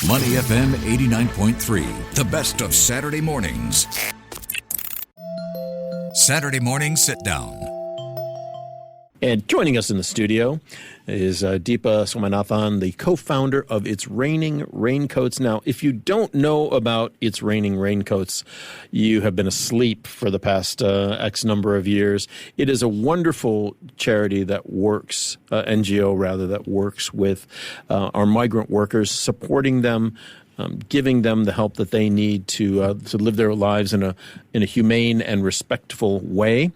Money FM 89.3, the best of Saturday mornings. Saturday morning sit down. And joining us in the studio is Deepa Somanathan, the co-founder of It's Raining Raincoats. Now, if you don't know about It's Raining Raincoats, you have been asleep for the past X number of years. It is a wonderful charity that works, NGO rather, that works with our migrant workers, supporting them, giving them the help that they need to live their lives in a humane and respectful way.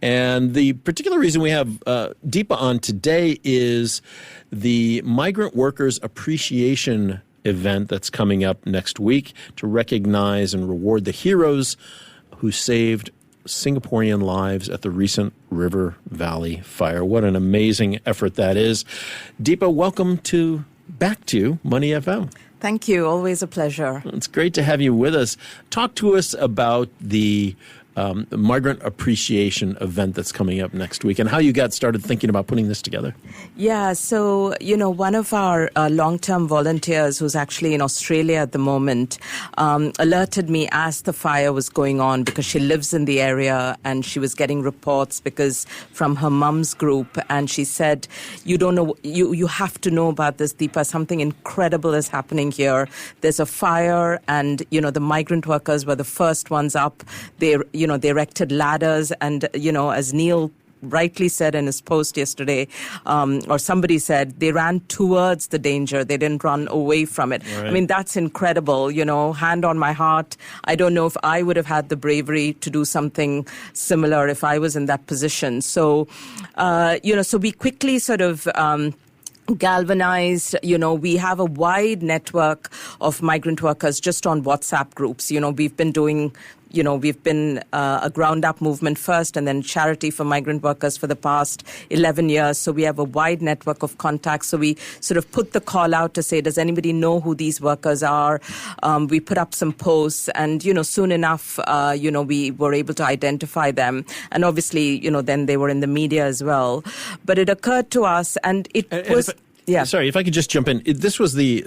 And the particular reason we have Deepa on today is the Migrant Workers Appreciation event that's coming up next week to recognize and reward the heroes who saved Singaporean lives at the recent River Valley fire. What an amazing effort that is. Deepa, welcome back to Money FM. Thank you. Always a pleasure. It's great to have you with us. Talk to us about the Migrant Appreciation event that's coming up next week and how you got started thinking about putting this together. Yeah, so, one of our long-term volunteers who's actually in Australia at the moment alerted me as the fire was going on because she lives in the area and she was getting reports from her mum's group, and she said, you don't know, you have to know about this, Deepa. Something incredible is happening here. There's a fire and, the migrant workers were the first ones up. They erected ladders and, as Neil rightly said in his post yesterday, or somebody said, they ran towards the danger. They didn't run away from it. Right. I mean, that's incredible, hand on my heart. I don't know if I would have had the bravery to do something similar if I was in that position. So, so we quickly sort of galvanized, we have a wide network of migrant workers just on WhatsApp groups. We've been doing we've been a ground-up movement first and then charity for migrant workers for the past 11 years. So we have a wide network of contacts. So we sort of put the call out to say, does anybody know who these workers are? We put up some posts and, soon enough, we were able to identify them. And obviously, then they were in the media as well. But it occurred to us and it was... Yeah. Sorry, if I could just jump in. This was the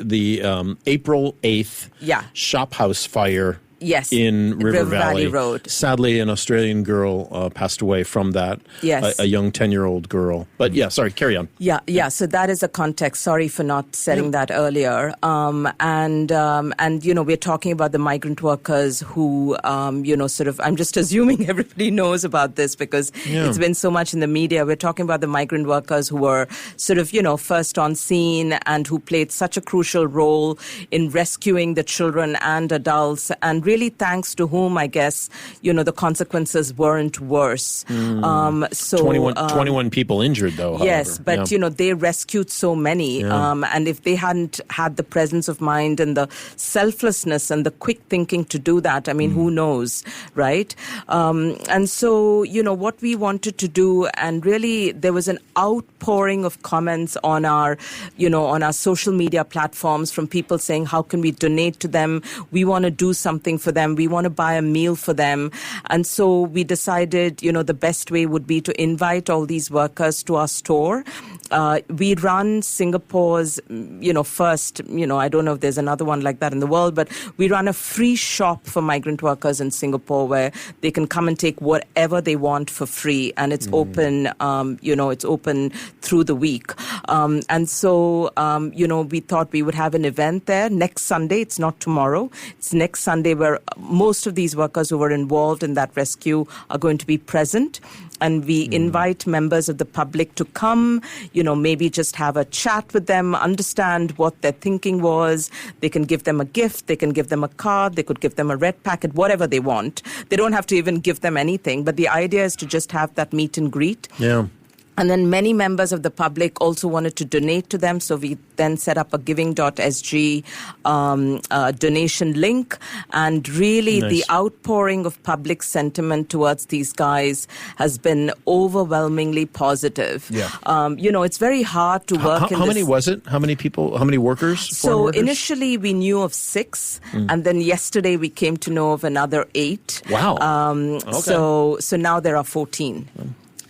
April 8th shop house fire. Yes, in River Valley Road. Sadly, an Australian girl passed away from that. Yes. A young 10-year-old girl. But sorry, carry on. Yeah. So that is a context. Sorry for not saying that earlier. And we're talking about the migrant workers who, I'm just assuming everybody knows about this because it's been so much in the media. We're talking about the migrant workers who were sort of, first on scene and who played such a crucial role in rescuing the children and adults, and really thanks to whom, I guess, the consequences weren't worse. 21 people injured, though. Yes, however. But, they rescued so many. And if they hadn't had the presence of mind and the selflessness and the quick thinking to do that, I mean, who knows, right? And so, what we wanted to do, and really there was an outpouring of comments on our social media platforms from people saying, how can we donate to them? We want to do something for them. We want to buy a meal for them. And so we decided, the best way would be to invite all these workers to our store. We run Singapore's, first, I don't know if there's another one like that in the world, but we run a free shop for migrant workers in Singapore where they can come and take whatever they want for free. And it's open, it's open through the week. And so, we thought we would have an event there next Sunday. It's not tomorrow. It's next Sunday where most of these workers who were involved in that rescue are going to be present. And we invite members of the public to come, maybe just have a chat with them, understand what their thinking was. They can give them a gift. They can give them a card. They could give them a red packet, whatever they want. They don't have to even give them anything. But the idea is to just have that meet and greet. Yeah. And then many members of the public also wanted to donate to them. So we then set up a giving.sg donation link. And really the outpouring of public sentiment towards these guys has been overwhelmingly positive. Yeah. It's very hard to work How many was it? How many people? How many workers? So initially we knew of 6. And then yesterday we came to know of another 8. Wow. Okay. So now there are 14.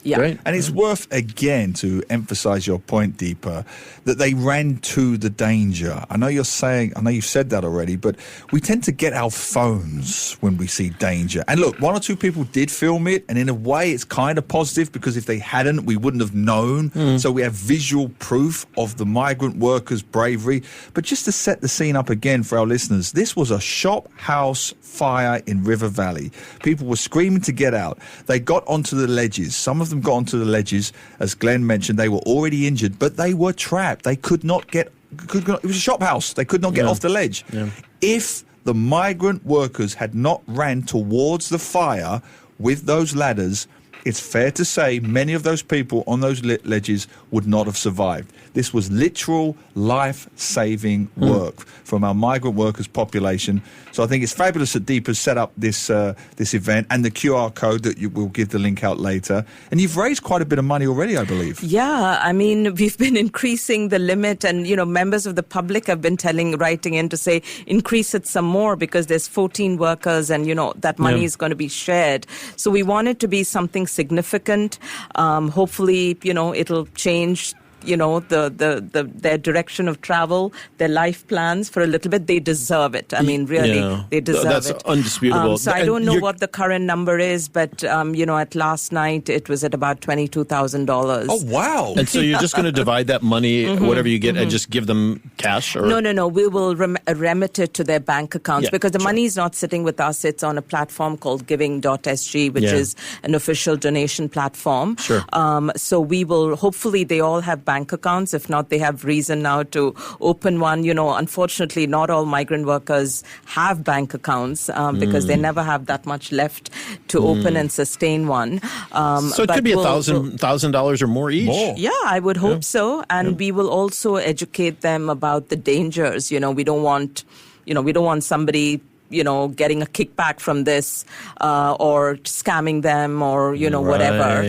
Yeah. Great. And it's worth, again, to emphasize your point, Deepa, that they ran to the danger. I know you've said that already, but we tend to get our phones when we see danger. And look, one or two people did film it, and in a way it's kind of positive, because if they hadn't, we wouldn't have known. So we have visual proof of the migrant workers' bravery. But just to set the scene up again for our listeners, this was a shop house fire in River Valley. People were screaming to get out. They got onto the ledges. Some of them got onto the ledges. As Glenn mentioned, they were already injured, but they were trapped. They could not get... it was a shop house. They could not get off the ledge. Yeah. If the migrant workers had not ran towards the fire with those ladders, it's fair to say many of those people on those ledges would not have survived. This was literal life-saving work from our migrant workers population. So I think it's fabulous that Deepa's set up this event, and the QR code that we'll give the link out later. And you've raised quite a bit of money already, I believe. Yeah, I mean, we've been increasing the limit, and, members of the public have been writing in to say, increase it some more, because there's 14 workers and, that money is going to be shared. So we want it to be something significant. Hopefully, it'll change their direction of travel, their life plans for a little bit. They deserve it. I mean, really, they deserve it. That's undisputable. So I don't know what the current number is, but, at last night, it was at about $22,000. Oh, wow. And so you're just going to divide that money, whatever you get, and just give them cash? Or? No. We will remit it to their bank accounts, because the money is not sitting with us. It's on a platform called giving.sg, which is an official donation platform. Sure. So we will, hopefully they all have bank accounts. If not, they have reason now to open one. Unfortunately, not all migrant workers have bank accounts because they never have that much left to open and sustain one. So it could be $1,000 or more each. More. Yeah, I would hope so. And we will also educate them about the dangers. We don't want somebody getting a kickback from this or scamming them or, whatever.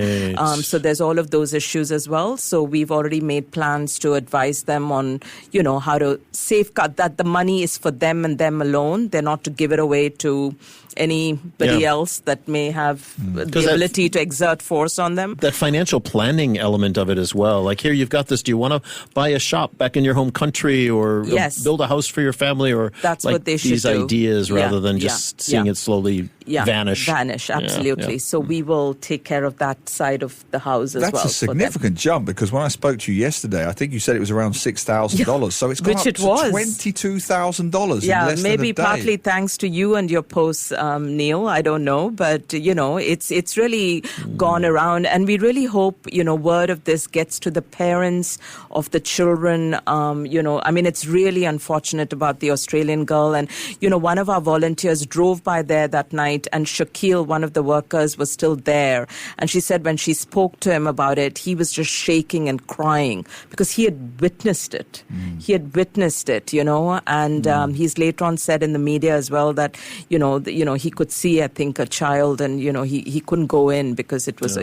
So there's all of those issues as well. So we've already made plans to advise them on, how to safeguard that the money is for them and them alone. They're not to give it away to anybody else that may have the ability to exert force on them. That financial planning element of it as well. Like, here, you've got this. Do you want to buy a shop back in your home country, or build a house for your family? Or that's what they should do. These ideas rather than just seeing it slowly vanish. Absolutely. So we will take care of that side of the house as well. That's a significant jump, because when I spoke to you yesterday, I think you said it was around $6,000. So it's gone up to $22,000 in less than maybe a day. Partly thanks to you and your posts, Neil. I don't know, but it's really gone around, and we really hope word of this gets to the parents of the children. It's really unfortunate about the Australian girl, and one of our volunteers drove by there that night, and Shaquille, one of the workers, was still there, and she said when she spoke to him about it, he was just shaking and crying because he had witnessed it. He had witnessed it, and he's later on said in the media as well that he could see, I think, a child, and he couldn't go in because it was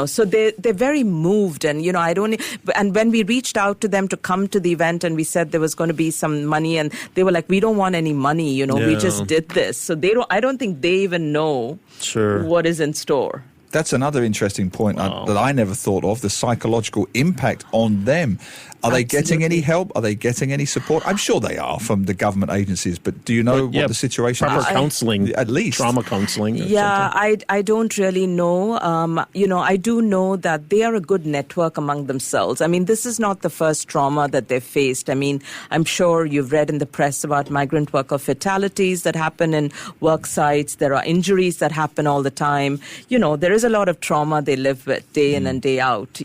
so they're very moved, and and when we reached out to them to come to the event and we said there was going to be some money, and they were like, we don't want any money, we just did this. So I don't think they even know what is in store. That's another interesting point that I never thought of, the psychological impact on them. Are they getting any help? Are they getting any support? I'm sure they are from the government agencies, but do you know what the situation is? Proper counseling, at least. Trauma counseling. I don't really know. I do know that they are a good network among themselves. I mean, this is not the first trauma that they've faced. I mean, I'm sure you've read in the press about migrant worker fatalities that happen in work sites. There are injuries that happen all the time. There is a lot of trauma they live with day in and day out.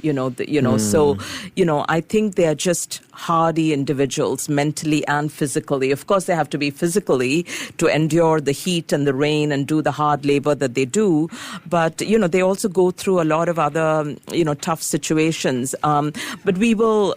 So I think they are just hardy individuals, mentally and physically. Of course, they have to be physically to endure the heat and the rain and do the hard labor that they do. But, they also go through a lot of other, tough situations. But we will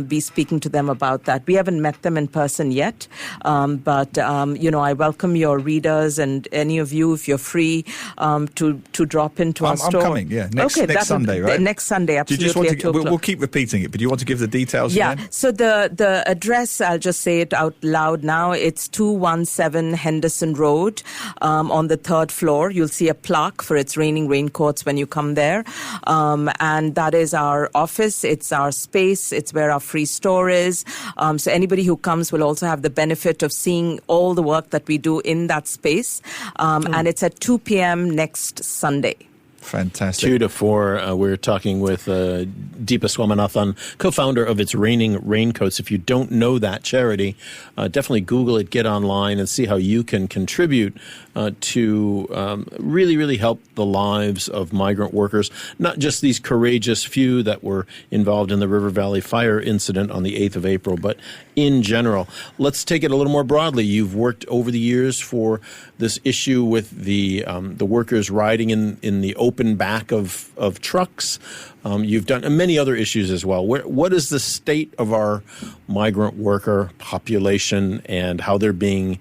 be speaking to them about that. We haven't met them in person yet. But I welcome your readers and any of you, if you're free, to drop into our store. I'm coming, next Sunday, right? Next Sunday, absolutely. Do you just want to, we'll keep repeating it, but do you want to give the details again? So the address, I'll just say it out loud now. It's 217 Henderson Road on the 3rd floor. You'll see a plaque for It's Raining Raincoats when you come there. And that is our office. It's our space. It's where our free store is. So anybody who comes will also have the benefit of seeing all the work that we do in that space. And it's at 2 p.m. next Sunday. Fantastic. 2 to 4, we're talking with Deepa Swaminathan, co-founder of It's Raining Raincoats. If you don't know that charity, definitely Google it, get online, and see how you can contribute to really, really help the lives of migrant workers, not just these courageous few that were involved in the River Valley fire incident on the 8th of April, but in general. Let's take it a little more broadly. You've worked over the years for this issue with the workers riding in the open back of trucks. You've done many other issues as well. What is the state of our migrant worker population and how they're being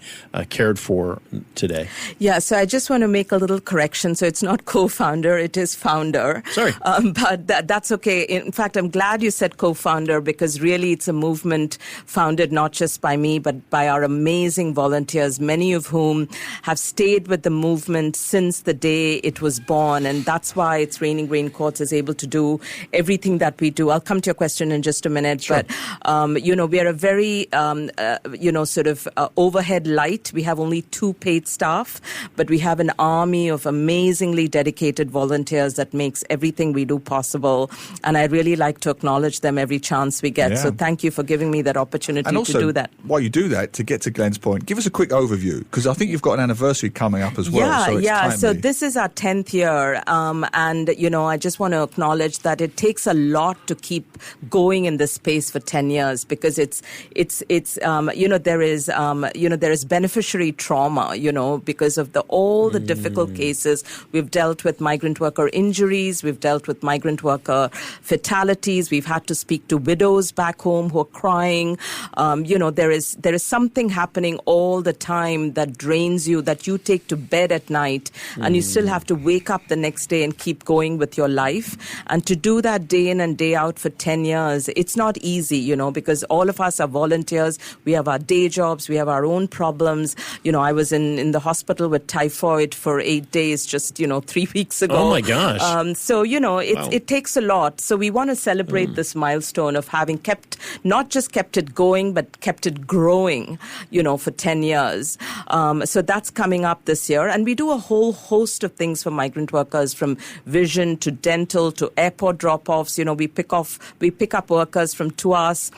cared for today? Yeah, so I just want to make a little correction. So it's not co-founder, it is founder. Sorry. But that's okay. In fact, I'm glad you said co-founder because really it's a movement founded not just by me, but by our amazing volunteers, many of whom have stayed with the movement since the day it was born. And that's why It's Raining Raincoats is able to do everything that we do. I'll come to your question in just a minute. Sure. But, we are a very, overhead light. We have only 2 paid staff, but we have an army of amazingly dedicated volunteers that makes everything we do possible. And I really like to acknowledge them every chance we get. Yeah. So thank you for giving me that opportunity and also, to do that. While you do that, to get to Glenn's point, give us a quick overview, because I think you've got an anniversary coming up as well. Yeah. So this is our 10th year. I just want to acknowledge that it takes a lot to keep going in this space for 10 years because there is beneficiary trauma, because of all the difficult cases. We've dealt with migrant worker injuries. We've dealt with migrant worker fatalities. We've had to speak to widows back home who are crying. There is something happening all the time that drains you, that you take to bed at night, and you still have to wake up the next day and keep going with your life. And to do that day in and day out for 10 years, it's not easy, because all of us are volunteers. We have our day jobs. We have our own problems. I was in the hospital with typhoid for 8 days just, 3 weeks ago. Oh, my gosh. It takes a lot. So we want to celebrate this milestone of having not just kept it going, but kept it growing, for 10 years. So that's coming up this year. And we do a whole host of things for migrant workers, from vision to dental to airport drop-offs. We pick up workers from Tuas.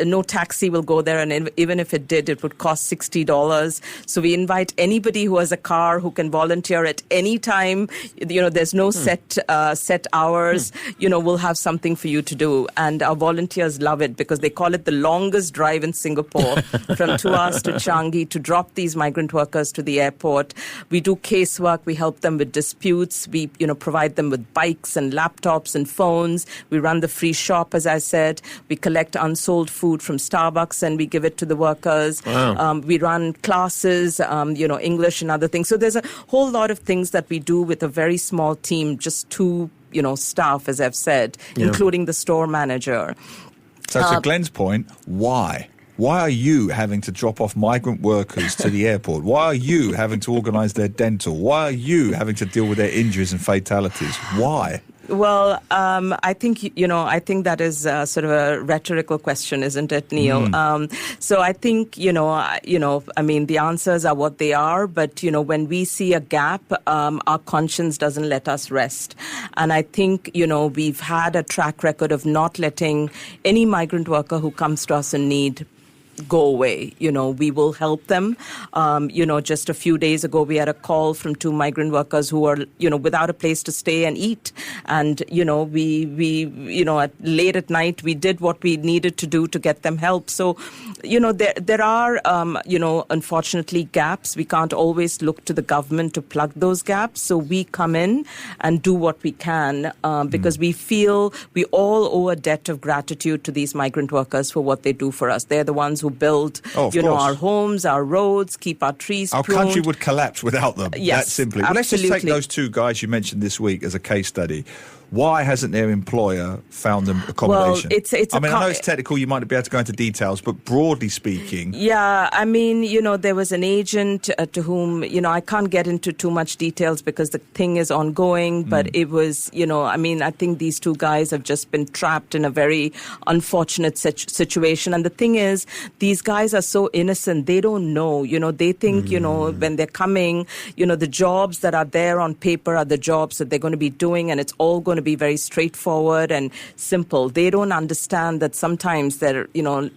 No taxi will go there, and even if it did, it would cost $60. So we invite anybody who has a car who can volunteer at any time. There's no set hours. We'll have something for you to do, and our volunteers love it because they call it the longest drive in Singapore, from Tuas to Changi, to drop these migrant workers to the airport. We do casework. We help them with disputes. We provide them with bikes and laptops and phones. We run the free shop, as I said. We collect unsold food from Starbucks and we give it to the workers. Wow. We run classes, English and other things. So there's a whole lot of things that we do with a very small team, just 2, staff, as I've said, including the store manager. So to Glenn's point, why? Why are you having to drop off migrant workers to the airport? Why are you having to organise their dental? Why are you having to deal with their injuries and fatalities? Why? Well, I think that is sort of a rhetorical question, isn't it, Neil? So I think, the answers are what they are. But, when we see a gap, our conscience doesn't let us rest. And I think, we've had a track record of not letting any migrant worker who comes to us in need go away. We will help them. Just a few days ago, we had a call from 2 migrant workers who were, without a place to stay and eat. And, we late at night, we did what we needed to do to get them help. So, there are, unfortunately, gaps. We can't always look to the government to plug those gaps. So we come in and do what we can because we feel we all owe a debt of gratitude to these migrant workers for what they do for us. They're the ones who build, our homes, our roads, keep our trees pruned. Our country would collapse without them. Yes, that simply. Absolutely. Well, let's just take those 2 guys you mentioned this week as a case study. Why hasn't their employer found them accommodation? Well, I know it's technical, you might be able to go into details, but broadly speaking... Yeah, I mean, there was an agent to whom, I can't get into too much details because the thing is ongoing, but it was, I think these two guys have just been trapped in a very unfortunate situation. And the thing is, these guys are so innocent, they don't know, they think, when they're coming, the jobs that are there on paper are the jobs that they're going to be doing, and it's all going to be very straightforward and simple. They don't understand that sometimes they're,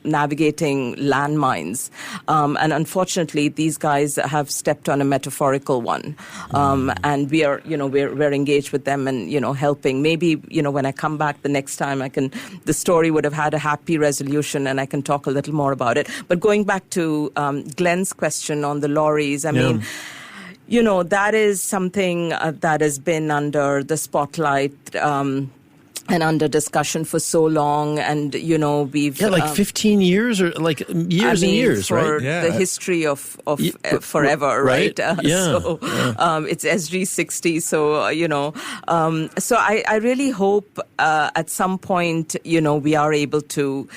navigating landmines. And unfortunately, these guys have stepped on a metaphorical one. And we are, we're engaged with them and, helping. Maybe, when I come back the next time, the story would have had a happy resolution and I can talk a little more about it. But going back to Glenn's question on the lorries, I mean, that is something that has been under the spotlight and under discussion for so long, and we've 15 years or years and years, for right? The history of forever, right? So it's SG60. So so I really hope at some point we are able to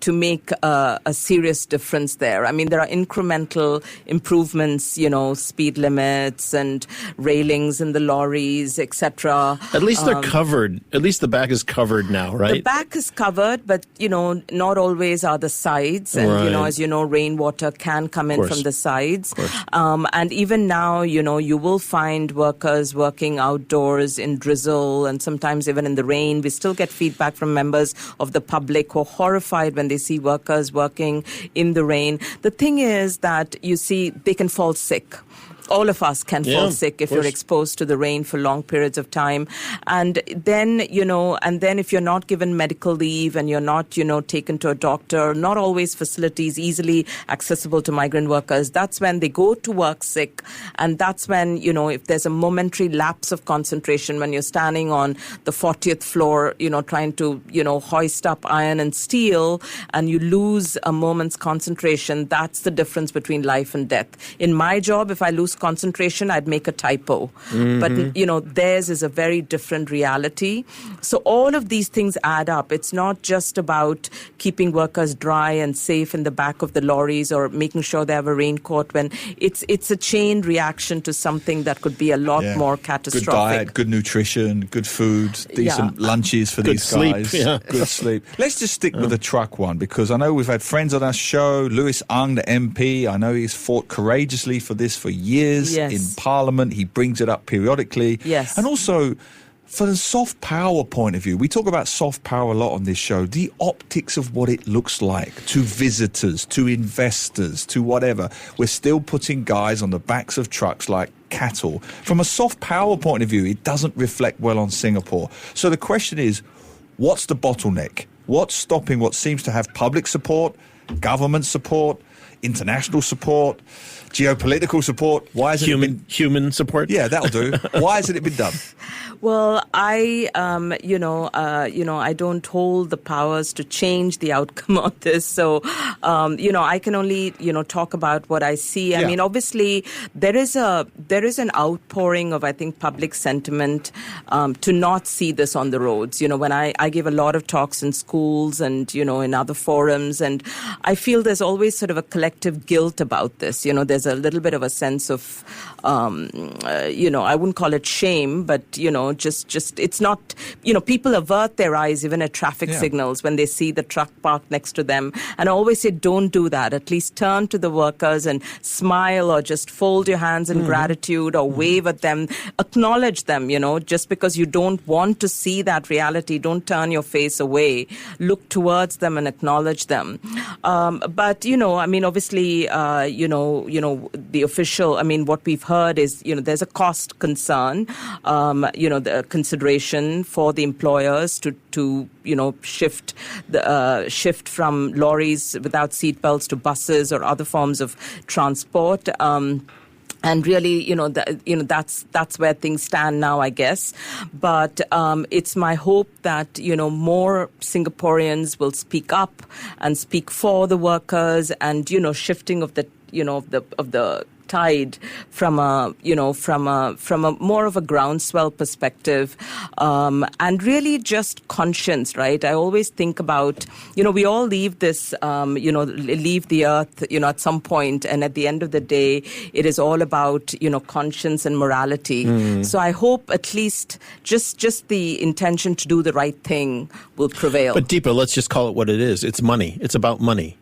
make a serious difference there. I mean, there are incremental improvements, speed limits and railings in the lorries, etc. At least they're covered. At least the back is covered now, right? The back is covered, but, not always are the sides. And, as rainwater can come in from the sides. And even now, you will find workers working outdoors in drizzle and sometimes even in the rain. We still get feedback from members of the public who are horrified when they see workers working in the rain. The thing is that, they can fall sick. All of us can fall sick if you're exposed to the rain for long periods of time. And then, if you're not given medical leave and you're not, taken to a doctor, not always facilities easily accessible to migrant workers, that's when they go to work sick. And that's when, if there's a momentary lapse of concentration, when you're standing on the 40th floor, trying to, hoist up iron and steel, and you lose a moment's concentration, that's the difference between life and death. In my job, if I lose concentration, I'd make a typo. But, theirs is a very different reality. So all of these things add up. It's not just about keeping workers dry and safe in the back of the lorries or making sure they have a raincoat, when it's a chain reaction to something that could be a lot more catastrophic. Good diet, good nutrition, good food, decent lunches for these guys. Good sleep. Let's just stick with the truck one, because I know we've had friends on our show. Louis Ang, the MP, I know he's fought courageously for this for years in Parliament. He brings it up periodically. Yes. And also, for the soft power point of view, we talk about soft power a lot on this show, the optics of what it looks like to visitors, to investors, to whatever. We're still putting guys on the backs of trucks like cattle. From a soft power point of view, it doesn't reflect well on Singapore. So the question is, what's the bottleneck? What's stopping what seems to have public support, government support, international support, geopolitical support? Why hasn't it been... Human support? Yeah, that'll do. Why hasn't it been done? Well, I don't hold the powers to change the outcome of this. So, I can only, talk about what I see. I mean, obviously, there is an outpouring of, I think, public sentiment to not see this on the roads. When I give a lot of talks in schools and, in other forums, and I feel there's always sort of a collective guilt about this. There's a little bit of a sense of, I wouldn't call it shame, but, just it's not, people avert their eyes even at traffic signals when they see the truck parked next to them. And I always say, don't do that. At least turn to the workers and smile, or just fold your hands in gratitude, or wave at them, acknowledge them, just because you don't want to see that reality, don't turn your face away. Look towards them and acknowledge them. But, obviously, the official, what we've heard is, there's a cost concern, the consideration for the employers to shift from lorries without seatbelts to buses or other forms of transport. And really, that's where things stand now, I guess. But it's my hope that, more Singaporeans will speak up and speak for the workers, and, shifting of the tide from a more of a groundswell perspective, and really just conscience, right? I always think about, we all leave this, leave the earth, at some point, and at the end of the day, it is all about, conscience and morality. So I hope at least just the intention to do the right thing will prevail. But Deepa, let's just call it what it is. It's money. It's about money.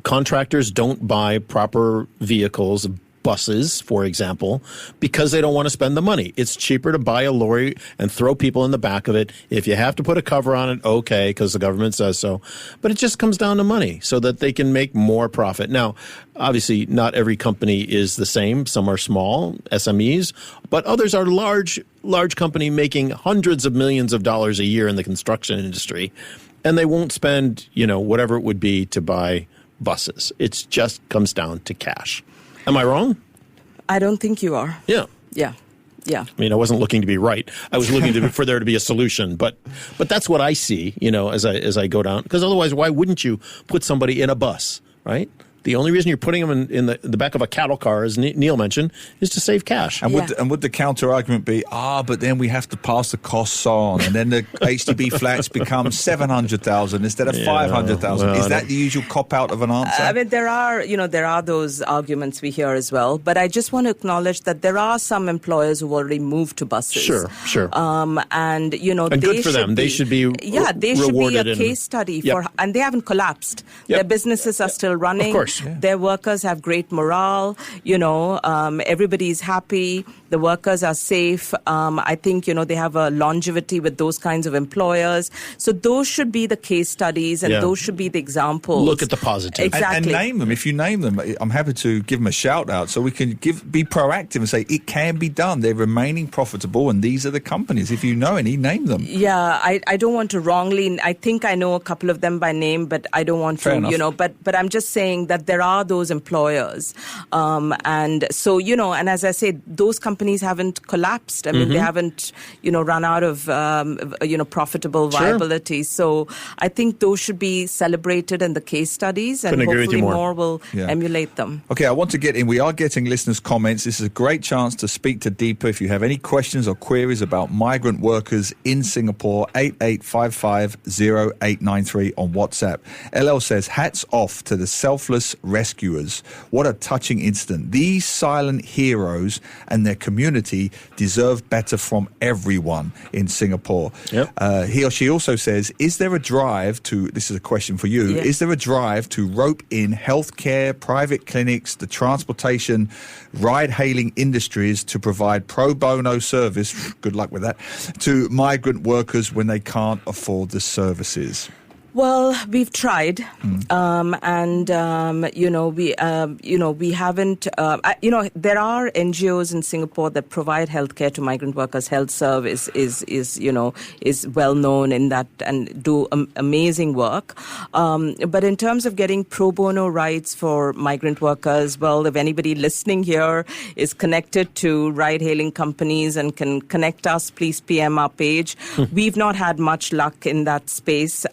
Contractors don't buy proper vehicles, buses, for example, because they don't want to spend the money. It's cheaper to buy a lorry and throw people in the back of it. If you have to put a cover on it, okay, because the government says so. But it just comes down to money so that they can make more profit. Now, obviously, not every company is the same. Some are small, SMEs, but others are large company making hundreds of millions of dollars a year in the construction industry. And they won't spend, whatever it would be to buy buses. It just comes down to cash. Am I wrong? I don't think you are. Yeah. Yeah. Yeah. I mean, I wasn't looking to be right. I was looking for there to be a solution. But that's what I see, as I go down. Because otherwise, why wouldn't you put somebody in a bus, right? The only reason you're putting them in the back of a cattle car, as Neil mentioned, is to save cash. And would the counter argument be, but then we have to pass the costs on, and then the HDB flats become 700,000 instead of 500,000? Is that the usual cop out of an answer? I mean, there are those arguments we hear as well. But I just want to acknowledge that there are some employers who've already moved to buses. Sure. And good for them. They should be they should be a case study for, and they haven't collapsed. Yep. Their businesses are still running. Of course. Yeah. Their workers have great morale. Everybody's happy. The workers are safe. I think, they have a longevity with those kinds of employers. So those should be the case studies, and those should be the examples. Look at the positive. Exactly. And name them. If you name them, I'm happy to give them a shout out so we can be proactive and say it can be done. They're remaining profitable, and these are the companies. If you know any, name them. Yeah, I don't want to wrongly. I think I know a couple of them by name, but I don't want Fair to, enough. But I'm just saying that there are those employers. And so, and as I say, those companies haven't collapsed. I mean, they haven't, run out of, profitable viability. So I think those should be celebrated in the case studies, and hopefully more will emulate them. Okay, I want to get in. We are getting listeners' comments. This is a great chance to speak to Deepa. If you have any questions or queries about migrant workers in Singapore, 88550893 on WhatsApp. LL says, hats off to the selfless rescuers. What a touching incident. These silent heroes and their community deserve better from everyone in Singapore. Yep. He or she also says, is there a drive to, this is a question for you, is there a drive to rope in healthcare, private clinics, the transportation, ride-hailing industries to provide pro bono service, good luck with that, to migrant workers when they can't afford the services? Well, we've tried, we haven't. There are NGOs in Singapore that provide healthcare to migrant workers. Health Service is well known in that and do amazing work. But in terms of getting pro bono rights for migrant workers, well, if anybody listening here is connected to ride-hailing companies and can connect us, please PM our page. We've not had much luck in that space.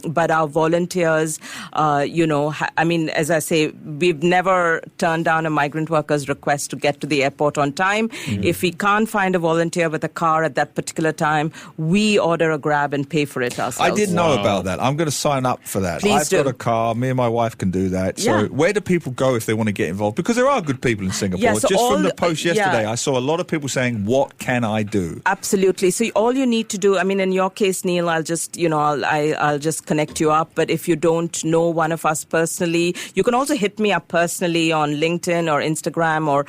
But our volunteers, as I say, we've never turned down a migrant worker's request to get to the airport on time. If we can't find a volunteer with a car at that particular time, we order a grab and pay for it ourselves. I didn't know about that. I'm going to sign up for that. Please I've got a car. Me and my wife can do that. So where do people go if they want to get involved? Because there are good people in Singapore. Yeah, so just from the post yesterday, I saw a lot of people saying, what can I do? Absolutely. So all you need to do, in your case, Neil, I'll just, I'll just connect you up. But if you don't know one of us personally, you can also hit me up personally on LinkedIn or Instagram or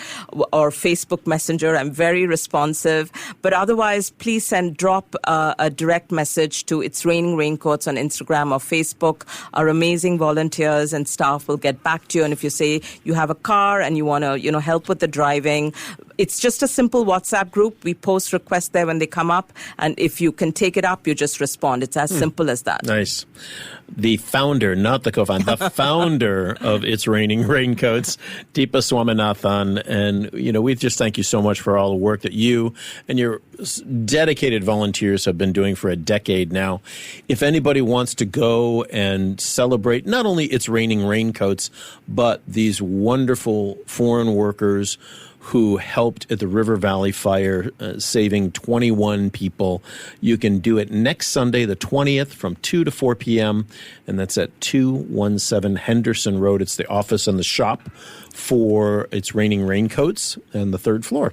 Facebook Messenger. I'm very responsive. But otherwise, please drop a direct message to It's Raining Raincoats on Instagram or Facebook. Our amazing volunteers and staff will get back to you. And if you say you have a car and you want to, help with the driving, It's just a simple WhatsApp group. We post requests there when they come up. And if you can take it up, you just respond. It's as simple as that. Nice. The founder, not the co-founder, the founder of It's Raining Raincoats, Deepa Swaminathan. And, we just thank you so much for all the work that you and your dedicated volunteers have been doing for a decade now. If anybody wants to go and celebrate not only It's Raining Raincoats, but these wonderful foreign workers who helped at the River Valley fire, saving 21 people. You can do it next Sunday, the 20th, from 2 to 4 p.m., and that's at 217 Henderson Road. It's the office and the shop for It's Raining Raincoats and the third floor.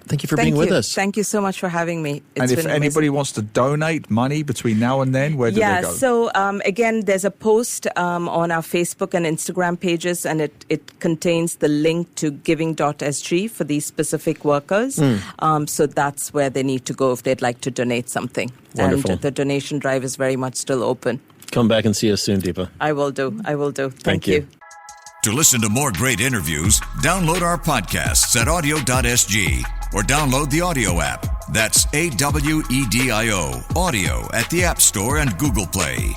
Thank you for being with us. Thank you so much for having me. And if anybody wants to donate money between now and then, where do they go? So again, there's a post on our Facebook and Instagram pages, and it contains the link to giving.sg for these specific workers. So that's where they need to go if they'd like to donate something. Wonderful. And the donation drive is very much still open. Come back and see us soon, Deepa. I will do. Thank you. To listen to more great interviews, download our podcasts at audio.sg or download the audio app. That's AWEDIO, audio at the App Store and Google Play.